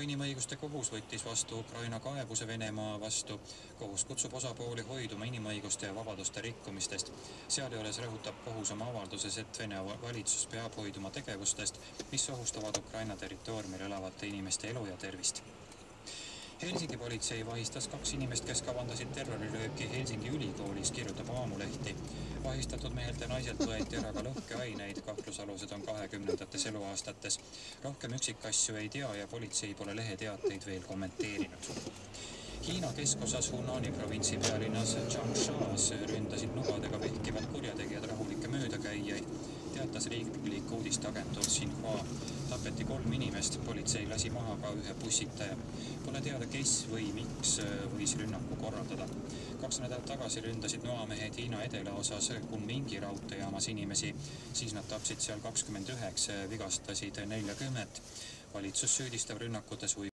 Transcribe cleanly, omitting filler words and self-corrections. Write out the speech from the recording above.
Inimõiguste kohus võttis vastu Ukraina kaebuse Venemaa vastu. Kohus kutsub osapooli hoiduma inimõiguste ja vabaduste rikkumistest. Sealjuures rõhutab kohus oma avalduses, et Vene valitsus peab hoiduma tegevustest, mis ohustavad Ukraina territooriumil elavate inimeste elu ja tervist. Helsingi politsei vahistas 2 inimest, kes kavandasid terrorirööki Helsingi ülikoolis, kirjutab Aamulehti. Vahistatud mehelt ja naiselt võeti ära ka lõhkeaineid, kahtlusalused on 20. eluaastates. Rohkem üksikasju ei tea ja politsei pole leheteateid veel kommenteerinud. Hiina keskosas Hunani provintsi pealinnas Changshas ründasid nubadega vehkivad kurjategijad rahulikke möödakäijaid, teatas riiklik uudisteagentuur Xinhua. Tapeti 3 inimest, politsei lasi maha ka 1 bussitaja. Pole teada, kes või miks võis rünnaku korraldada. 2 nädalat tagasi ründasid noamehed Hiina edelaosas Kunmingi raudteejaamas inimesi, siis nad tapsid seal 29, vigastasid 40. Valitsus süüdistab rünnakutes